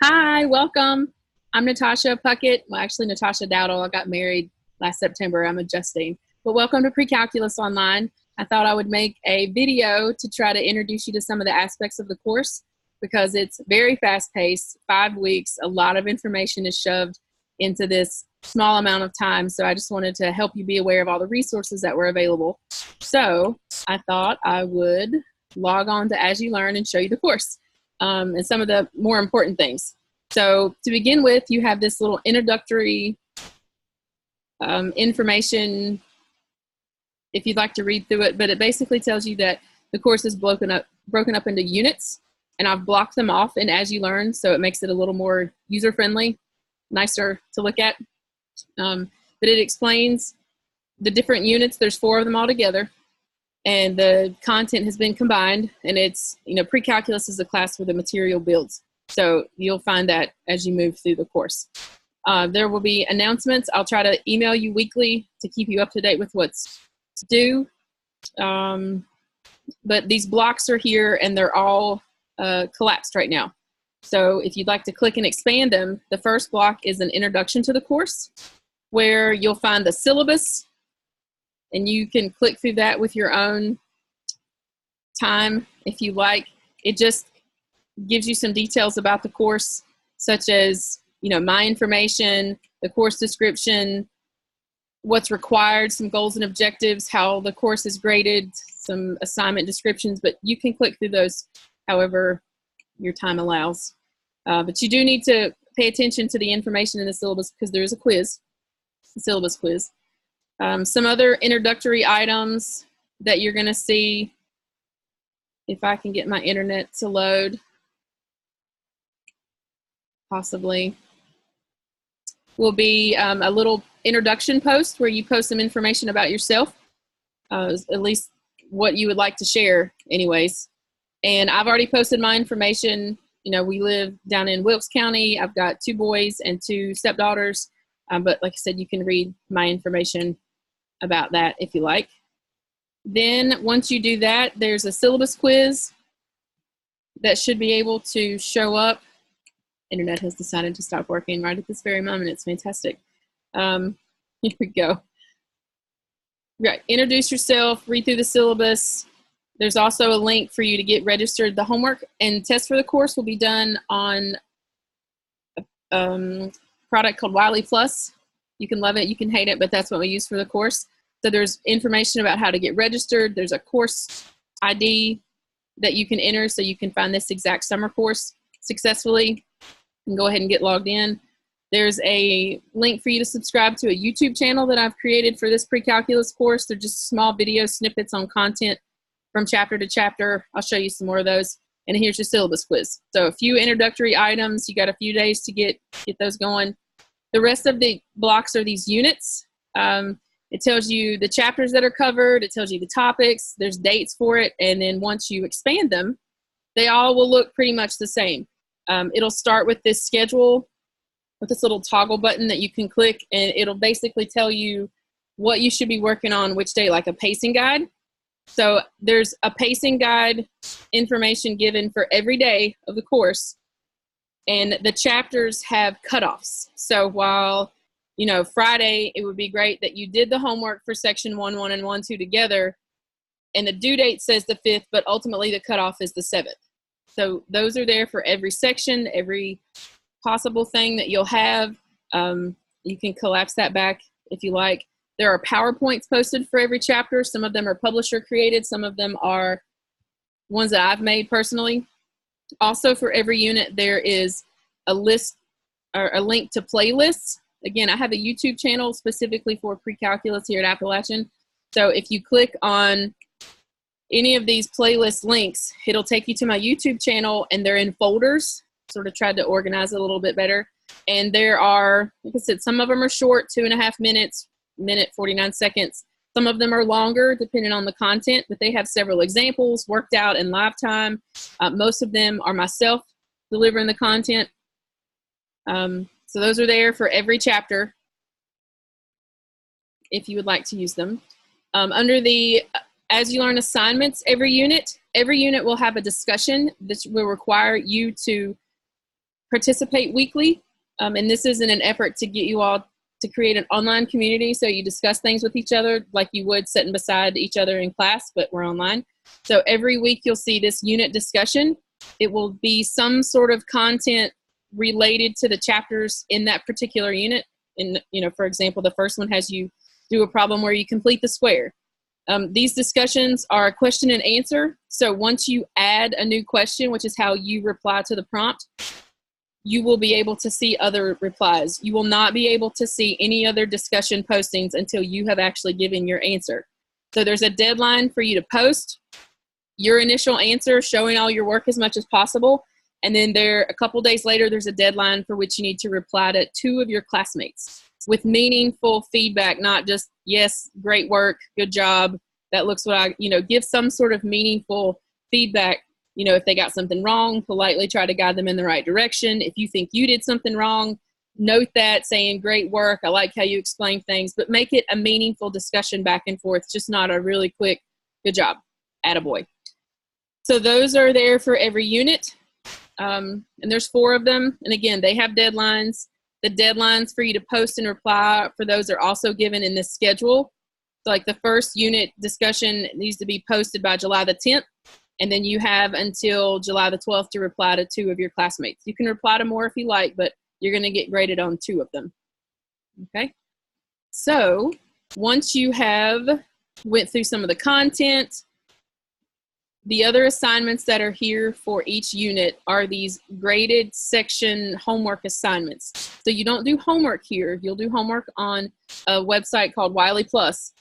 Hi, welcome. I'm Natasha Puckett. Well, actually, Natasha Dowdle. I got married last September. I'm adjusting. But welcome to Pre-Calculus Online. I thought I would make a video to try to introduce you to some of the aspects of the course because it's very fast-paced, 5 weeks. A lot of information is shoved into this small amount of time. So I just wanted to help you be aware of all the resources that were available. So I thought I would log on to As You Learn and show you the course. And some of the more important things. So to begin with, you have this little introductory information if you'd like to read through it, but it basically tells you that the course is broken up into units, and I've blocked them off in As You Learn, so it makes it a little more user-friendly, nicer to look at. But it explains the different units. There's 4 of them all together. And the content has been combined, and it's, pre-calculus is a class where the material builds. So you'll find that as you move through the course. There will be announcements. I'll try to email you weekly to keep you up to date with what's due. But these blocks are here, and they're all collapsed right now. So if you'd like to click and expand them, the first block is an introduction to the course, where you'll find the syllabus, and you can click through that with your own time if you like. It just gives you some details about the course, such as, my information, the course description, what's required, some goals and objectives, how the course is graded, some assignment descriptions, but you can click through those however your time allows. But you do need to pay attention to the information in the syllabus because there is a quiz, a syllabus quiz. Some other introductory items that you're going to see, if I can get my internet to load, possibly, will be a little introduction post where you post some information about yourself, at least what you would like to share anyways. And I've already posted my information. We live down in Wilkes County. I've got 2 boys and 2 stepdaughters. But like I said, you can read my information about that if you like. Then once you do that, there's a syllabus quiz that should be able to show up. Internet has decided to stop working right at this very moment. It's fantastic. Here we go. Right, introduce yourself, read through the syllabus. There's also a link for you to get registered. The homework and test for the course will be done on a product called WileyPLUS. You can love it, you can hate it, but that's what we use for the course. So there's information about how to get registered. There's a course ID that you can enter so you can find this exact summer course successfully and go ahead and get logged in. There's a link for you to subscribe to a YouTube channel that I've created for this pre-calculus course. They're just small video snippets on content from chapter to chapter. I'll show you some more of those. And here's your syllabus quiz. So a few introductory items. You got a few days to get those going. The rest of the blocks are these units. It tells you the chapters that are covered. It tells you the topics. There's dates for it. And then once you expand them, they all will look pretty much the same. It'll start with this schedule, with this little toggle button that you can click, and it'll basically tell you what you should be working on which day, like a pacing guide. So there's a pacing guide information given for every day of the course. And the chapters have cutoffs. So while, Friday, it would be great that you did the homework for section 1.1 and 1.2 together, and the due date says the 5th, but ultimately the cutoff is the 7th. So those are there for every section, every possible thing that you'll have. You can collapse that back if you like. There are PowerPoints posted for every chapter. Some of them are publisher created. Some of them are ones that I've made personally. Also, for every unit, there is a list or a link to playlists. Again, I have a YouTube channel specifically for pre-calculus here at Appalachian. So if you click on any of these playlist links, it'll take you to my YouTube channel, and they're in folders. Sort of tried to organize it a little bit better. And there are, like I said, some of them are short, 2.5 minutes, minute 49 seconds. Some of them are longer, depending on the content, but they have several examples worked out in live time. Most of them are myself delivering the content. So those are there for every chapter if you would like to use them. Under the As You Learn assignments, every unit will have a discussion that will require you to participate weekly. And this is in an effort to get you all to create an online community so you discuss things with each other like you would sitting beside each other in class, but we're online. So every week you'll see this unit discussion. It will be some sort of content related to the chapters in that particular unit. And, you know, for example, the first one has you do a problem where you complete the square. These discussions are question and answer. So once you add a new question, which is how you reply to the prompt, you will be able to see other replies. You will not be able to see any other discussion postings until you have actually given your answer. So there's a deadline for you to post your initial answer, showing all your work as much as possible. And then a couple days later, there's a deadline for which you need to reply to 2 of your classmates with meaningful feedback, not just, yes, great work, good job, that looks what I, give some sort of meaningful feedback. If they got something wrong, politely try to guide them in the right direction. If you think you did something wrong, note that, saying, great work, I like how you explain things, but make it a meaningful discussion back and forth, just not a really quick, good job, attaboy. So those are there for every unit. And there's 4 of them. And again, they have deadlines. The deadlines for you to post and reply for those are also given in this schedule. So like the first unit discussion needs to be posted by July the 10th. And then you have until July the 12th to reply to 2 of your classmates. You can reply to more if you like, but you're going to get graded on 2 of them. Okay. So once you have went through some of the content, the other assignments that are here for each unit are these graded section homework assignments. So you don't do homework here. You'll do homework on a website called WileyPLUS,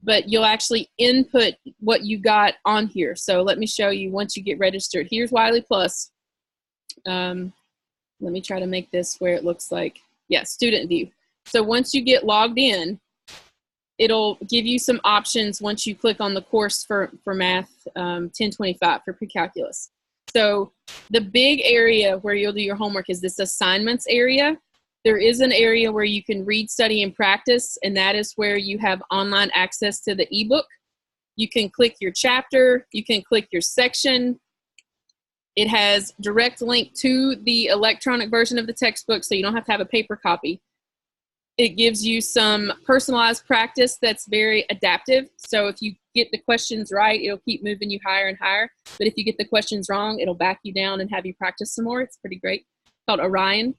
but you'll actually input what you got on here. So let me show you once you get registered. Here's WileyPLUS. Let me try to make this where it looks like, yeah, student view. So once you get logged in, it'll give you some options once you click on the course for math 1025 for pre-calculus. So the big area where you'll do your homework is this assignments area. There is an area where you can read, study, and practice, and that is where you have online access to the ebook. You can click your chapter, you can click your section. It has direct link to the electronic version of the textbook, so you don't have to have a paper copy. It gives you some personalized practice that's very adaptive. So if you get the questions right, it'll keep moving you higher and higher. But if you get the questions wrong, it'll back you down and have you practice some more. It's pretty great. It's called Orion.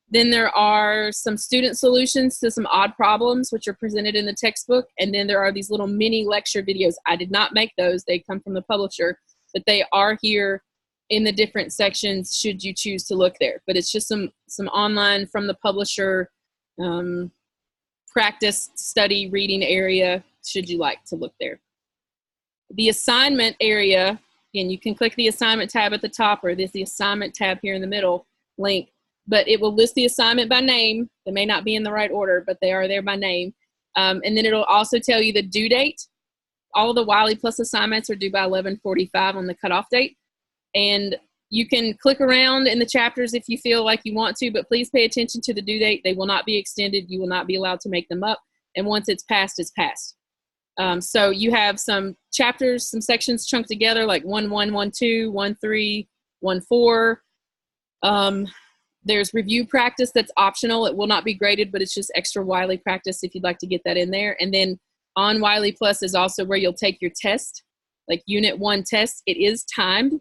Then there are some student solutions to some odd problems, which are presented in the textbook. And then there are these little mini lecture videos. I did not make those. They come from the publisher, but they are here in the different sections should you choose to look there. But it's just some online from the publisher practice, study, reading area, should you like to look there. The assignment area, again, you can click the assignment tab at the top, or there's the assignment tab here in the middle link, but it will list the assignment by name. They may not be in the right order, but they are there by name. And then it'll also tell you the due date. All of the WileyPLUS assignments are due by 11:45 on the cutoff date. And you can click around in the chapters if you feel like you want to, but please pay attention to the due date. They will not be extended. You will not be allowed to make them up. And once it's passed, it's passed. So you have some chapters, some sections chunked together like 1.1, 1.2, 1.3, 1.4. There's review practice that's optional. It will not be graded, but it's just extra Wiley practice if you'd like to get that in there. And then on WileyPLUS is also where you'll take your test, like Unit 1 test. It is timed.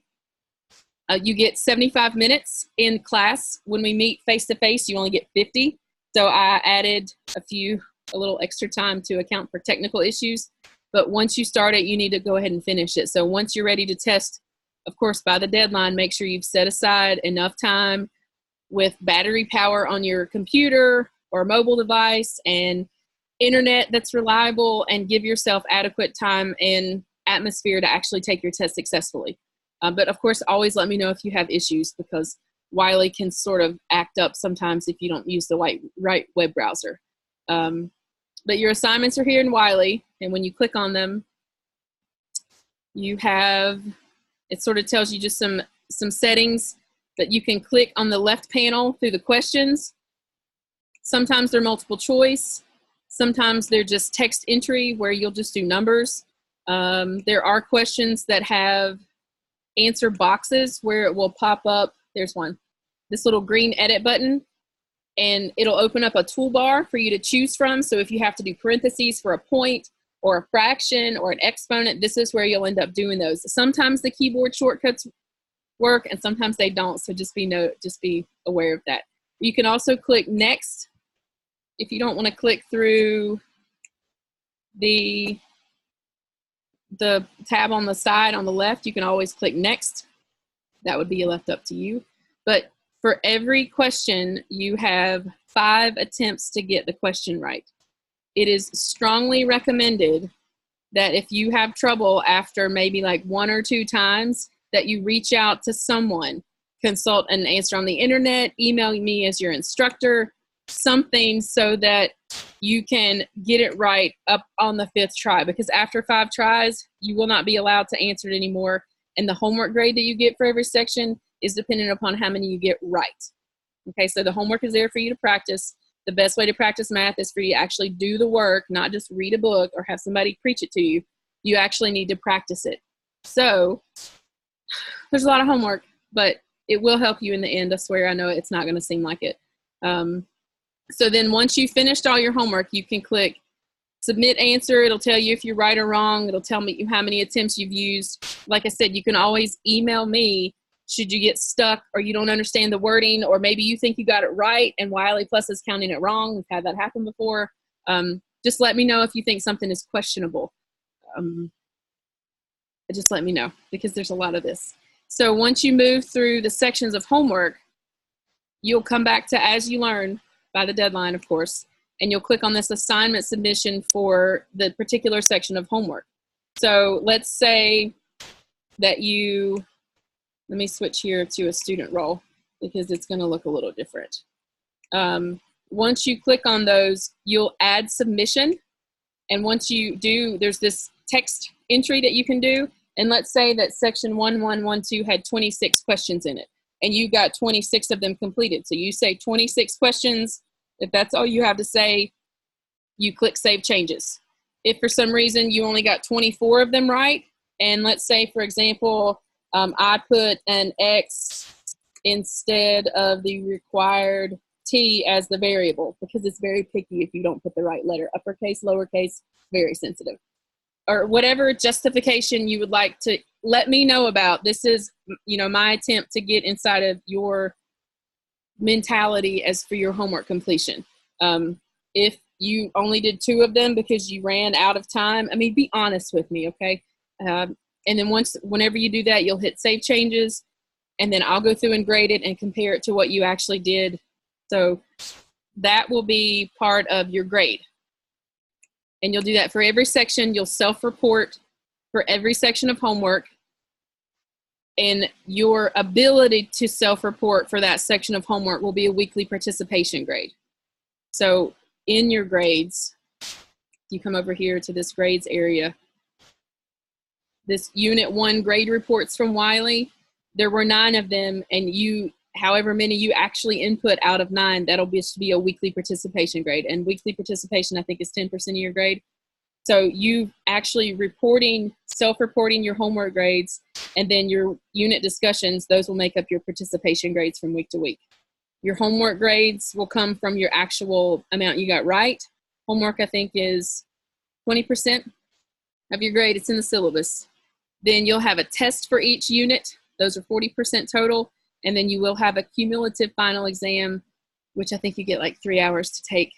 You get 75 minutes in class. When we meet face-to-face, you only get 50. So I added a little extra time to account for technical issues. But once you start it, you need to go ahead and finish it. So once you're ready to test, of course, by the deadline, make sure you've set aside enough time with battery power on your computer or mobile device and internet that's reliable, and give yourself adequate time and atmosphere to actually take your test successfully. But of course, always let me know if you have issues, because Wiley can sort of act up sometimes if you don't use the right web browser. But your assignments are here in Wiley, and when you click on them, you have, it sort of tells you just some settings that you can click on the left panel through the questions. Sometimes they're multiple choice. Sometimes they're just text entry where you'll just do numbers. There are questions that have answer boxes where it will pop up. There's one. this little green edit button, and it'll open up a toolbar for you to choose from. So if you have to do parentheses for a point or a fraction or an exponent, this is where you'll end up doing those. Sometimes the keyboard shortcuts work and sometimes they don't, so just be aware of that. You can also click next if you don't want to click through the tab on the side on the left. You can always click next. That would be left up to you. But for every question, you have 5 attempts to get the question right. It is strongly recommended that if you have trouble after maybe like 1 or 2 times, that you reach out to someone, consult an answer on the internet, email me as your instructor, something so that you can get it right up on the 5th try. Because after 5 tries, you will not be allowed to answer it anymore. And the homework grade that you get for every section is dependent upon how many you get right. Okay, so the homework is there for you to practice. The best way to practice math is for you to actually do the work, not just read a book or have somebody preach it to you. You actually need to practice it. So there's a lot of homework, but it will help you in the end. I swear. I know it's not going to seem like it. So then once you finished all your homework, you can click submit answer. It'll tell you if you're right or wrong. It'll tell me how many attempts you've used. Like I said, you can always email me should you get stuck or you don't understand the wording, or maybe you think you got it right and WileyPLUS is counting it wrong. We've had that happen before. Just let me know if you think something is questionable. Just let me know, because there's a lot of this. So once you move through the sections of homework, you'll come back to as you learn by the deadline, of course, and you'll click on this assignment submission for the particular section of homework. So let's say that let me switch here to a student role because it's going to look a little different. Once you click on those, you'll add submission. And once you do, there's this text entry that you can do. And let's say that section 1112 had 26 questions in it, and you got 26 of them completed. So you say 26 questions. If that's all you have to say, you click Save Changes. If for some reason you only got 24 of them right, and let's say, for example, I put an X instead of the required T as the variable, because it's very picky if you don't put the right letter, uppercase, lowercase, very sensitive. Or whatever justification you would like to let me know about. This is, my attempt to get inside of your mentality as for your homework completion. If you only did 2 of them because you ran out of time, be honest with me, okay? And then whenever you do that, you'll hit Save Changes, and then I'll go through and grade it and compare it to what you actually did. So that will be part of your grade. And you'll do that for every section. You'll self-report for every section of homework. And your ability to self-report for that section of homework will be a weekly participation grade. So in your grades, you come over here to this grades area. This Unit 1 grade reports from Wiley, there were 9 of them, and however many you actually input out of 9, that'll just be a weekly participation grade. And weekly participation, I think, is 10% of your grade. So you actually self-reporting your homework grades, and then your unit discussions, those will make up your participation grades from week to week. Your homework grades will come from your actual amount you got right. Homework, I think, is 20% of your grade. It's in the syllabus. Then you'll have a test for each unit. Those are 40% total. And then you will have a cumulative final exam, which I think you get like 3 hours to take.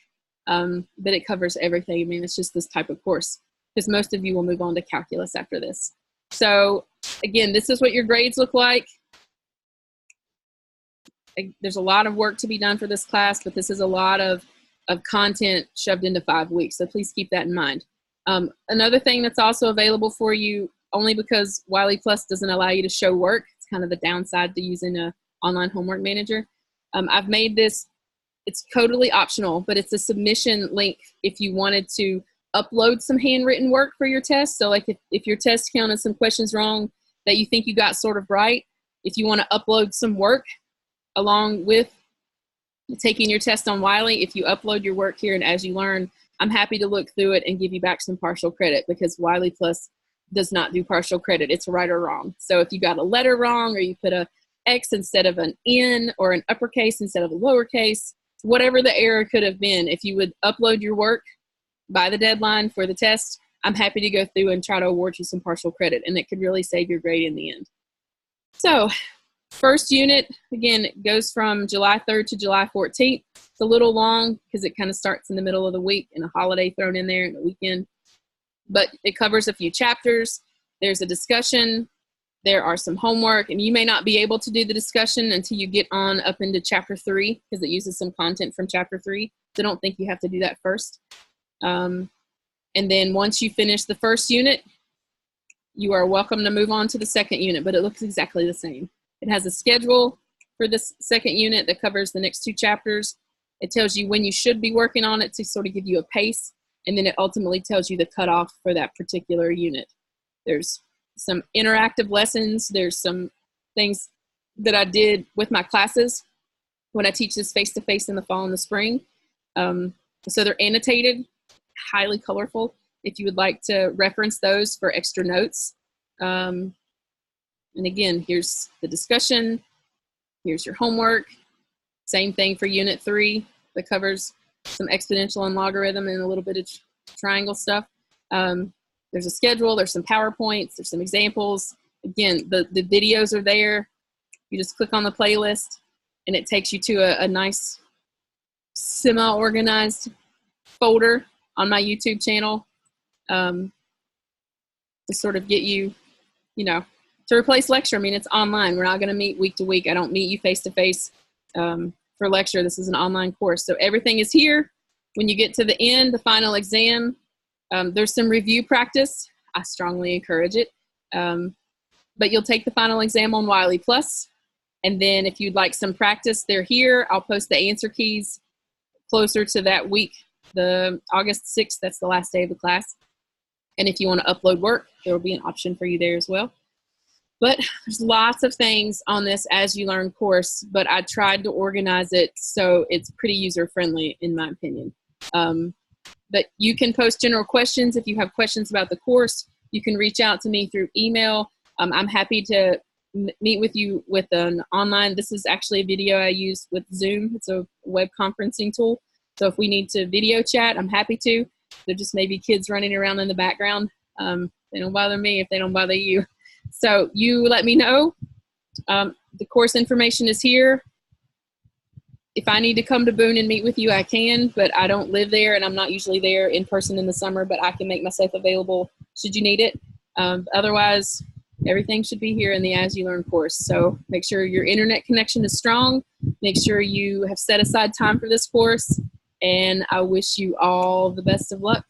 But it covers everything. It's just this type of course, because most of you will move on to calculus after this. So again, this is what your grades look like. There's a lot of work to be done for this class, but this is a lot of content shoved into 5 weeks. So please keep that in mind. Another thing that's also available for you, only because WileyPLUS doesn't allow you to show work, it's kind of the downside to using an online homework manager. I've made this, it's totally optional, but it's a submission link if you wanted to upload some handwritten work for your test. So like if your test counted some questions wrong that you think you got sort of right, if you want to upload some work along with taking your test on Wiley, if you upload your work here and as you learn, I'm happy to look through it and give you back some partial credit, because WileyPLUS does not do partial credit. It's right or wrong. So if you got a letter wrong, or you put a X instead of an N, or an uppercase instead of a lowercase, whatever the error could have been. If you would upload your work by the deadline for the test, I'm happy to go through and try to award you some partial credit, and it could really save your grade in the end. So first unit, again, it goes from July 3rd to July 14th. It's a little long because it kind of starts in the middle of the week and a holiday thrown in there and a weekend. But it covers a few chapters. There's a discussion. There are some homework, and you may not be able to do the discussion until you get on up into chapter 3 because it uses some content from chapter 3. So don't think you have to do that first. And then once you finish the first unit, you are welcome to move on to the second unit, but it looks exactly the same. It has a schedule for this second unit that covers the next 2 chapters. It tells you when you should be working on it to sort of give you a pace, and then it ultimately tells you the cutoff for that particular unit. There's some interactive lessons. There's some things that I did with my classes when I teach this face-to-face in the fall and the spring. So they're annotated, highly colorful, if you would like to reference those for extra notes. And again, here's the discussion. Here's your homework. Same thing for Unit 3 that covers some exponential and logarithm and a little bit of triangle stuff. There's a schedule. There's some PowerPoints. There's some examples. Again, the videos are there. You just click on the playlist, and it takes you to a nice semi-organized folder on my YouTube channel to sort of get you, to replace lecture. I mean, it's online. We're not going to meet week to week. I don't meet you face-to-face for lecture. This is an online course. So everything is here. When you get to the end, the final exam, there's some review practice. I strongly encourage it. But you'll take the final exam on WileyPLUS. And then if you'd like some practice, they're here. I'll post the answer keys closer to that week, the August 6th. That's the last day of the class. And if you want to upload work, there will be an option for you there as well. But there's lots of things on this As You Learn course, but I tried to organize it so it's pretty user-friendly, in my opinion. But you can post general questions. If you have questions about the course, you can reach out to me through email. I'm happy to meet with you with an online. This is actually a video I use with Zoom. It's a web conferencing tool. So if we need to video chat, I'm happy to. There just may be kids running around in the background. They don't bother me if they don't bother you. So you let me know. The course information is here. If I need to come to Boone and meet with you, I can, but I don't live there, and I'm not usually there in person in the summer, but I can make myself available should you need it. Otherwise, everything should be here in the As You Learn course. So make sure your internet connection is strong. Make sure you have set aside time for this course, and I wish you all the best of luck.